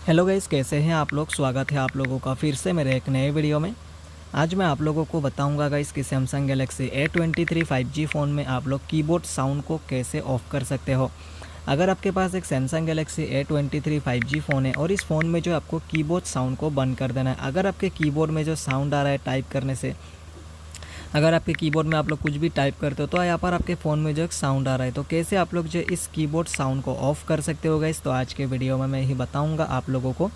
Hello guys, कैसे हैं आप लोग। स्वागत है आप लोगों का फिर से मेरे एक नए वीडियो में। आज मैं आप लोगों को बताऊंगा गाइस कि Samsung Galaxy A23 5G phone में आप लोग कीबोर्ड साउंड को कैसे ऑफ़ कर सकते हो। अगर आपके पास एक Samsung Galaxy A23 5G phone है और इस फ़ोन में जो आपको कीबोर्ड साउंड को बंद कर देना है, अगर आपके कीबोर्ड में जो साउंड आ रहा है टाइप करने से, अगर आपके कीबोर्ड में आप लोग कुछ भी टाइप करते हो तो यहाँ पर आपके फ़ोन में जो एक साउंड आ रहा है, तो कैसे आप लोग जो इस कीबोर्ड साउंड को ऑफ़ कर सकते हो गाइस, तो आज के वीडियो में मैं ही बताऊंगा आप लोगों को।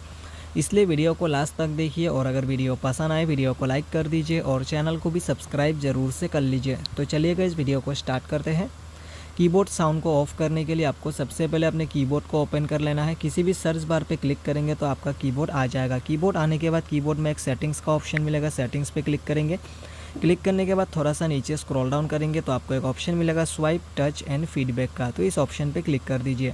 इसलिए वीडियो को लास्ट तक देखिए और अगर वीडियो पसंद आए वीडियो को लाइक कर दीजिए और चैनल को भी सब्सक्राइब ज़रूर से कर लीजिए। तो चलिए गाइस, वीडियो को स्टार्ट करते हैं। कीबोर्ड साउंड को ऑफ़ करने के लिए आपको सबसे पहले अपने कीबोर्ड को ओपन कर लेना है। किसी भी सर्च बार पे क्लिक करेंगे तो आपका कीबोर्ड आ जाएगा। कीबोर्ड आने के बाद कीबोर्ड में एक सेटिंग्स का ऑप्शन मिलेगा, सेटिंग्स पे क्लिक करेंगे। क्लिक करने के बाद थोड़ा सा नीचे स्क्रॉल डाउन करेंगे तो आपको एक ऑप्शन मिलेगा स्वाइप टच एंड फीडबैक का, तो इस ऑप्शन पे क्लिक कर दीजिए।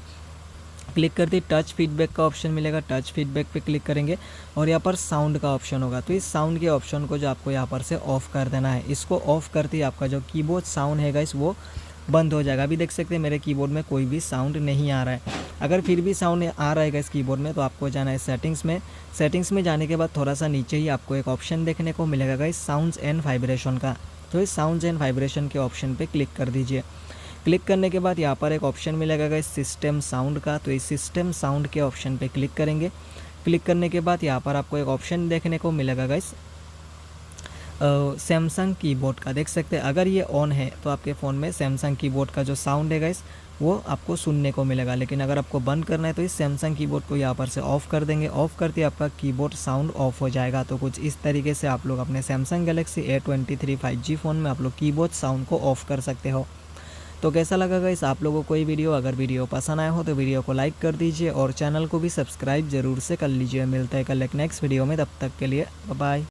क्लिक करते ही टच फीडबैक का ऑप्शन मिलेगा, टच फीडबैक पे क्लिक करेंगे और यहाँ पर साउंड का ऑप्शन होगा, तो इस साउंड के ऑप्शन को जो आपको यहाँ पर से ऑफ़ कर देना है। इसको ऑफ़ करते ही आपका जो कीबोर्ड साउंड है गाइस वो बंद हो जाएगा। अभी देख सकते हैं मेरे कीबोर्ड में कोई भी साउंड नहीं आ रहा है। अगर फिर भी साउंड आ रहा है इस कीबोर्ड में तो आपको जाना है सेटिंग्स में। सेटिंग्स में जाने के बाद थोड़ा सा नीचे ही आपको एक ऑप्शन देखने को मिलेगा गाइस साउंड्स एंड वाइब्रेशन का, तो इस साउंड्स एंड वाइब्रेशन के ऑप्शन पे क्लिक कर दीजिए। क्लिक करने के बाद यहाँ पर एक ऑप्शन मिलेगा गाइस सिस्टम साउंड का, तो इस सिस्टम साउंड के ऑप्शन पे क्लिक करेंगे। क्लिक करने के बाद यहाँ पर आपको एक ऑप्शन देखने को मिलेगा गाइस सैमसंग कीबोर्ड का, देख सकते हैं। अगर ये ऑन है तो आपके फ़ोन में सैमसंग कीबोर्ड का जो साउंड है गाइस वो आपको सुनने को मिलेगा, लेकिन अगर आपको बंद करना है तो इस सैमसंग कीबोर्ड को यहाँ पर से ऑफ़ कर देंगे। ऑफ़ करते ही आपका कीबोर्ड साउंड ऑफ हो जाएगा। तो कुछ इस तरीके से आप लोग अपने Samsung Galaxy A23 5G phone में आप लोग कीबोर्ड साउंड को ऑफ़ कर सकते हो। तो कैसा लगा गाइस आप लोगों को ये वीडियो। अगर वीडियो पसंद आया हो तो वीडियो को लाइक कर दीजिए और चैनल को भी सब्सक्राइब ज़रूर से कर लीजिए। मिलते हैं कल एक नेक्स्ट वीडियो में, तब तक के लिए बाय बाय।